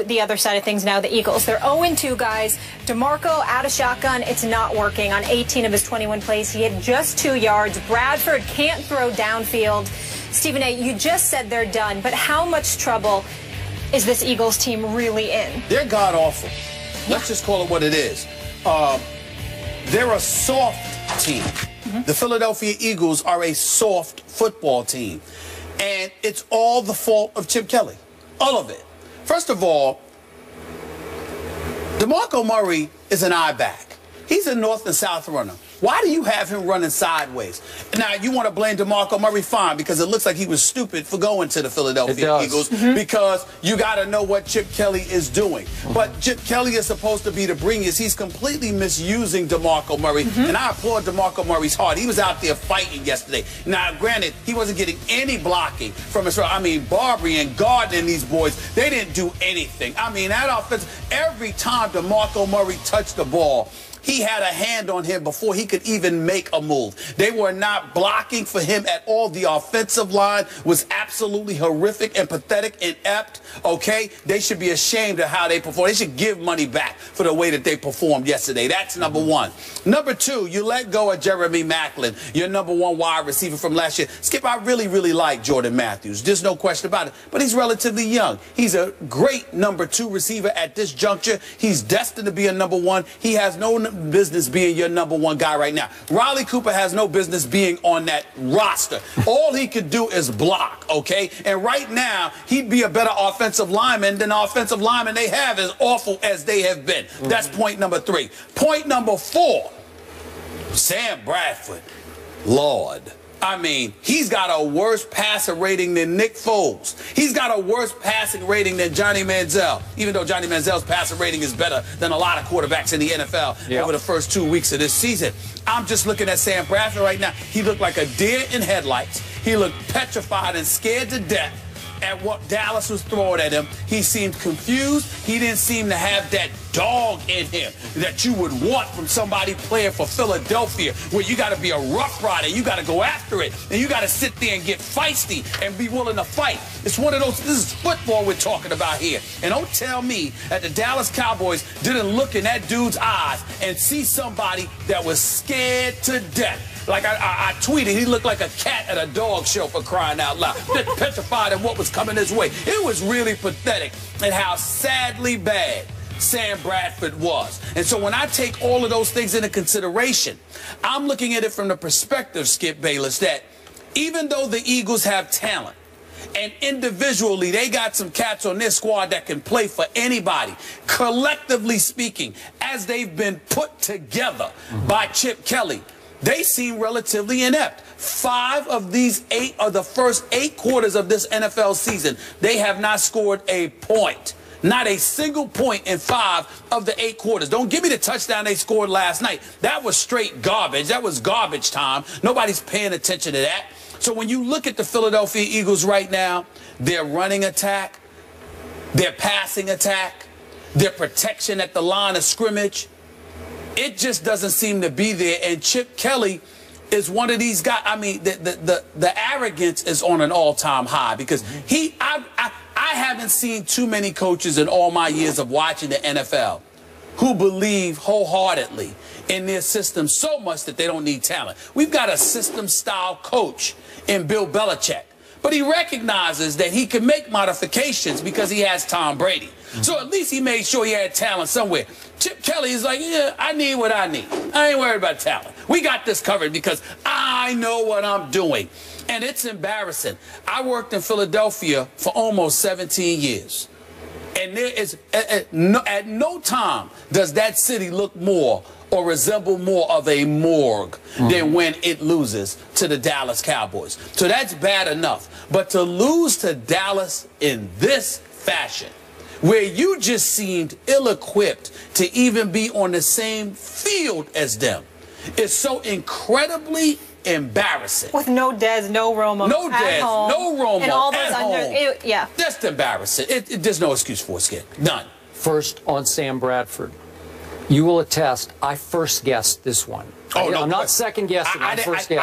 The other side of things now, the Eagles. They're 0-2, guys. DeMarco out of shotgun. It's not working. On 18 of his 21 plays, he had just 2 yards. Bradford can't throw downfield. Stephen A., you just said they're done, but how much trouble is this Eagles team really in? They're god-awful. Let's just call it what it is. They're a soft team. The Philadelphia Eagles are a soft football team. And it's all the fault of Chip Kelly. All of it. First of all, DeMarco Murray is an I-back. He's a north and south runner. Why do you have him running sideways? Now, you want to blame DeMarco Murray, fine, because it looks like he was stupid for going to the Philadelphia Eagles because you got to know what Chip Kelly is doing. But Chip Kelly is supposed to be the bringers. He's completely misusing DeMarco Murray, and I applaud DeMarco Murray's heart. He was out there fighting yesterday. Now, granted, he wasn't getting any blocking from his, Barbary and Gardner and these boys, they didn't do anything. That offense, every time DeMarco Murray touched the ball, he had a hand on him before he could even make a move. They were not blocking for him at all. The offensive line was absolutely horrific and pathetic, inept, okay? They should be ashamed of how they performed. They should give money back for the way that they performed yesterday. That's number one. Number two, you let go of Jeremy Maclin, your number 1 wide receiver from last year. Skip, I really, really like Jordan Matthews. There's no question about it. But he's relatively young. He's a great number 2 receiver at this juncture. He's destined to be a number 1. He has no business being your number 1 guy right now. Riley Cooper has no business being on that roster. All he could do is block, okay? And right now, he'd be a better offensive lineman than the offensive lineman they have, as awful as they have been. That's point number 3. Point number 4, Sam Bradford. Lord. He's got a worse passer rating than Nick Foles. He's got a worse passing rating than Johnny Manziel, even though Johnny Manziel's passer rating is better than a lot of quarterbacks in the NFL over the first 2 weeks of this season. I'm just looking at Sam Bradford right now. He looked like a deer in headlights. He looked petrified and scared to death at what Dallas was throwing at him. He seemed confused. He didn't seem to have that dog in him that you would want from somebody playing for Philadelphia, where you got to be a rough rider. You got to go after it, and you got to sit there and get feisty and be willing to fight. It's one of those, this is football we're talking about here. And don't tell me that the Dallas Cowboys didn't look in that dude's eyes and see somebody that was scared to death. Like I tweeted, he looked like a cat at a dog show, for crying out loud. Petrified of what was coming his way. It was really pathetic and how sadly bad Sam Bradford was. And so when I take all of those things into consideration, I'm looking at it from the perspective, Skip Bayless, that even though the Eagles have talent, and individually they got some cats on their squad that can play for anybody, collectively speaking, as they've been put together by Chip Kelly, they seem relatively inept. 5 of these 8 are the first 8 quarters of this NFL season. They have not scored a point. Not a single point in 5 of the 8 quarters. Don't give me the touchdown they scored last night. That was straight garbage. That was garbage time. Nobody's paying attention to that. So when you look at the Philadelphia Eagles right now, their running attack, their passing attack, their protection at the line of scrimmage, it just doesn't seem to be there. And Chip Kelly is one of these guys. The arrogance is on an all-time high, because I haven't seen too many coaches in all my years of watching the NFL who believe wholeheartedly in their system so much that they don't need talent. We've got a system-style coach in Bill Belichick, but he recognizes that he can make modifications because he has Tom Brady. So at least he made sure he had talent somewhere. Chip Kelly is like, yeah, I need what I need. I ain't worried about talent. We got this covered because I know what I'm doing. And it's embarrassing. I worked in Philadelphia for almost 17 years. And there is, at no time does that city look more or resemble more of a morgue than when it loses to the Dallas Cowboys. So that's bad enough. But to lose to Dallas in this fashion, where you just seemed ill-equipped to even be on the same field as them, is so incredibly embarrassing. With no Dez, no Romo, no Dez, no Romo, and all those at home. Yeah. That's embarrassing. There's no excuse for it, Skip. None. First, on Sam Bradford, You will attest, I first guessed this one. Oh, no, I'm not second guessing. I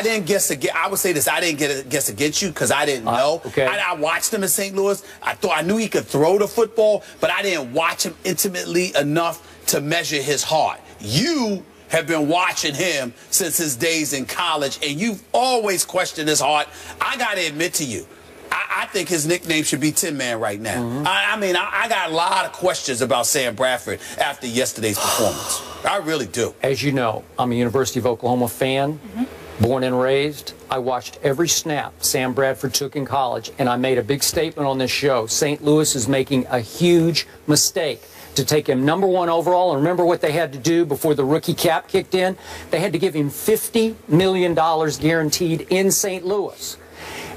didn't guess against. I would say this. I didn't guess against you because I didn't know. Okay. I watched him in St. Louis. I knew he could throw the football, but I didn't watch him intimately enough to measure his heart. You have been watching him since his days in college, and you've always questioned his heart. I got to admit to you, I think his nickname should be Tin Man right now. I mean, I got a lot of questions about Sam Bradford after yesterday's performance. I really do. As you know, I'm a University of Oklahoma fan, born and raised. I watched every snap Sam Bradford took in college, and I made a big statement on this show. St. Louis is making a huge mistake to take him #1 overall. And remember what they had to do before the rookie cap kicked in? They had to give him $50 million guaranteed in St. Louis.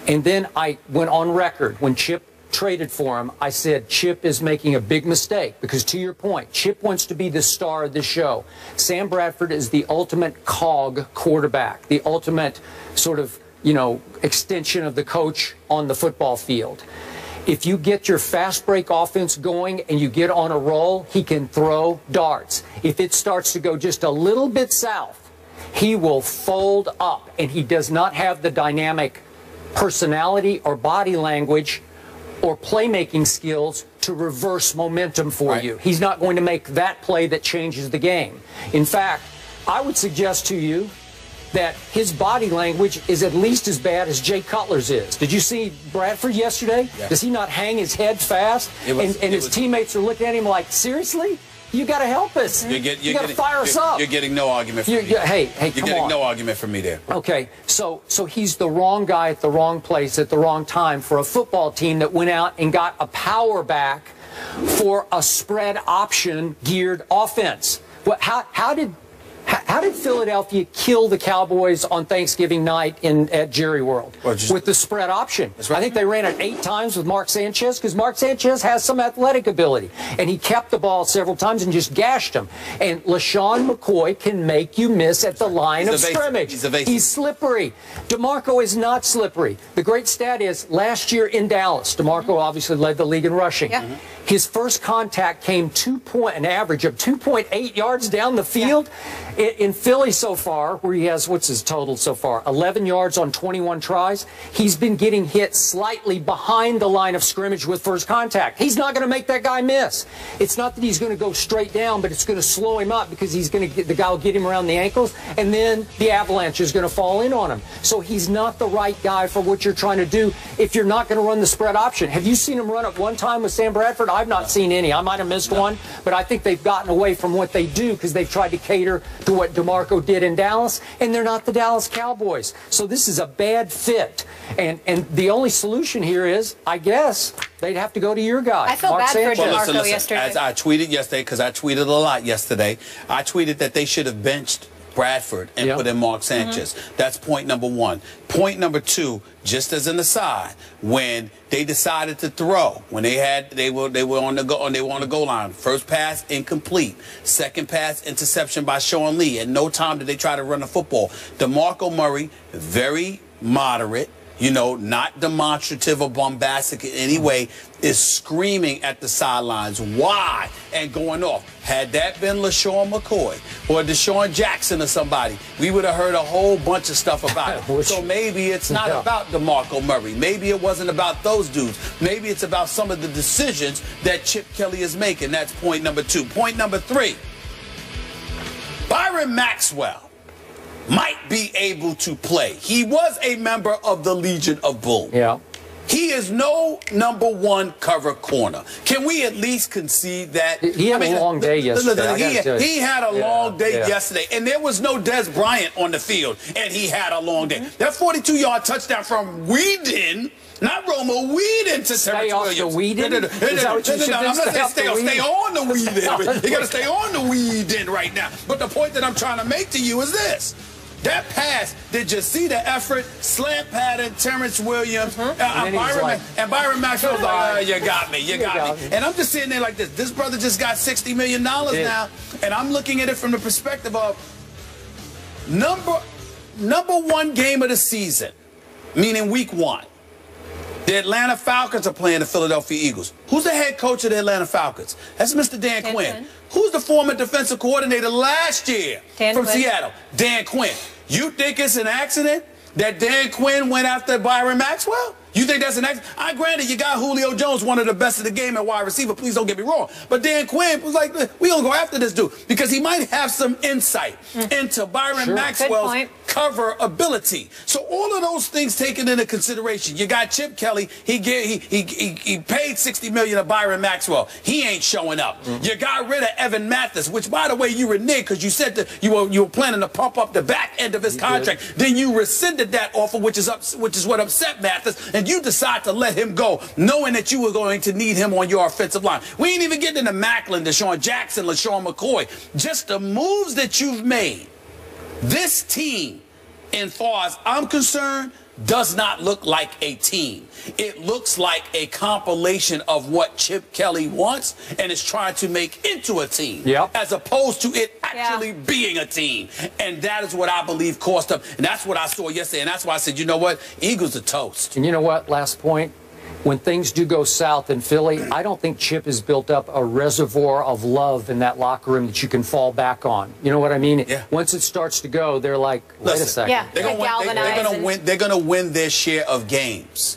And then I went on record when Chip traded for him. I said Chip is making a big mistake because, to your point, Chip wants to be the star of the show. Sam Bradford is the ultimate cog quarterback, the ultimate sort of, you know, extension of the coach on the football field. If you get your fast break offense going and you get on a roll, he can throw darts. If it starts to go just a little bit south, he will fold up, and he does not have the dynamic personality or body language or playmaking skills to reverse momentum for you. He's not going to make that play that changes the game. In fact, I would suggest to you that his body language is at least as bad as Jay Cutler's is. Did you see Bradford yesterday? Yeah. Does he not hang his head fast? And his teammates are looking at him like, seriously? You got to help us. You got to fire us up. You're getting no argument from me. Hey, you're getting no argument from me there. Okay, so he's the wrong guy at the wrong place at the wrong time for a football team that went out and got a power back for a spread option geared offense. How did Philadelphia kill the Cowboys on Thanksgiving night at Jerry World? With the spread option. Right. I think they ran it 8 times with Mark Sanchez because Mark Sanchez has some athletic ability. And he kept the ball several times and just gashed him. And LaShawn McCoy can make you miss at the line of scrimmage. He's slippery. DeMarco is not slippery. The great stat is last year in Dallas, DeMarco obviously led the league in rushing. Yeah. His first contact came an average of 2.8 yards down the field. Yeah. In Philly so far, where he has, what's his total so far? 11 yards on 21 tries. He's been getting hit slightly behind the line of scrimmage with first contact. He's not going to make that guy miss. It's not that he's going to go straight down, but it's going to slow him up because he's going to get, the guy will get him around the ankles, and then the avalanche is going to fall in on him. So he's not the right guy for what you're trying to do if you're not going to run the spread option. Have you seen him run it one time with Sam Bradford? I've not seen any. I might have missed one, but I think they've gotten away from what they do because they've tried to cater to what DeMarco did in Dallas, and they're not the Dallas Cowboys. So this is a bad fit. And the only solution here is, I guess, they'd have to go to your guy. I felt bad for DeMarco yesterday. As I tweeted yesterday, because I tweeted a lot yesterday, I tweeted that they should have benched Bradford and put in Mark Sanchez. That's point number 1. Point number 2, just as an aside, when they decided to throw, when they were on the goal line, first pass incomplete, second pass interception by Sean Lee. At no time did they try to run the football. DeMarco Murray, very moderate, you know, not demonstrative or bombastic in any way, is screaming at the sidelines, why, and going off. Had that been LaShawn McCoy or Deshaun Jackson or somebody, we would have heard a whole bunch of stuff about it. So maybe it's not about DeMarco Murray. Maybe it wasn't about those dudes. Maybe it's about some of the decisions that Chip Kelly is making. That's point number 2. Point number 3, Byron Maxwell might be able to play. He was a member of the Legion of Boom. Yeah. He is no #1 cover corner. Can we at least concede that? He had a long day yesterday. He had a long day yesterday, and there was no Des Bryant on the field, and he had a long day. That 42-yard touchdown from Whedon, not Romo, Whedon to Terrence Williams. Whedon? I'm not saying stay on the Whedon. You got to stay on the Whedon right now. But the point that I'm trying to make to you is this. That pass, did you see the effort? Slant pattern, Terrence Williams, and Byron Maxwell was like, you got me, you got me. And I'm just sitting there like this. This brother just got $60 million now, and I'm looking at it from the perspective of number 1 game of the season, meaning week 1. The Atlanta Falcons are playing the Philadelphia Eagles. Who's the head coach of the Atlanta Falcons? That's Mr. Dan Quinn. Who's the former defensive coordinator last year from Seattle? Dan Quinn. You think it's an accident that Dan Quinn went after Byron Maxwell? You think that's an accident? Granted, you got Julio Jones, one of the best of the game at wide receiver. Please don't get me wrong. But Dan Quinn was like, we going to go after this dude because he might have some insight into Byron Maxwell's cover ability. So all of those things taken into consideration. You got Chip Kelly. He paid $60 million to Byron Maxwell. He ain't showing up. You got rid of Evan Mathis, which, by the way, you reneged because you said that you were planning to pump up the back end of his contract. Then you rescinded that offer, which is what upset Mathis. And you decide to let him go, knowing that you were going to need him on your offensive line. We ain't even getting into Macklin, Deshaun Jackson, LaShawn McCoy. Just the moves that you've made. This team, as far as I'm concerned, does not look like a team. It looks like a compilation of what Chip Kelly wants and is trying to make into a team, as opposed to it actually being a team. And that is what I believe cost them. And that's what I saw yesterday. And that's why I said, you know what? Eagles are toast. And you know what? Last point. When things do go south in Philly, I don't think Chip has built up a reservoir of love in that locker room that you can fall back on. You know what I mean? Once it starts to go, they're like, wait a second. Yeah, they're going to win their share of games.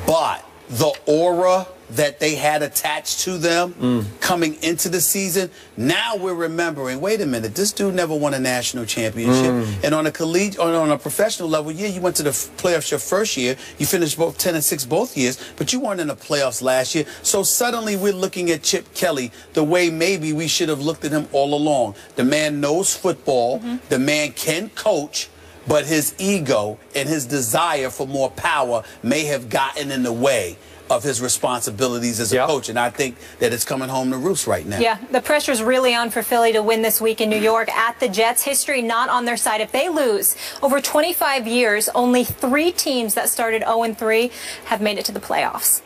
But the aura that they had attached to them coming into the season, now we're remembering, wait a minute, this dude never won a national championship. And on a collegiate, on a professional level, you went to the playoffs your first year. You finished both 10-6 both years, but you weren't in the playoffs last year. So suddenly we're looking at Chip Kelly the way maybe we should have looked at him all along. The man knows football. The man can coach. But his ego and his desire for more power may have gotten in the way of his responsibilities as a coach. And I think that it's coming home to roost right now. Yeah, the pressure's really on for Philly to win this week in New York at the Jets. History not on their side. If they lose, over 25 years, only 3 teams that started 0-3 have made it to the playoffs.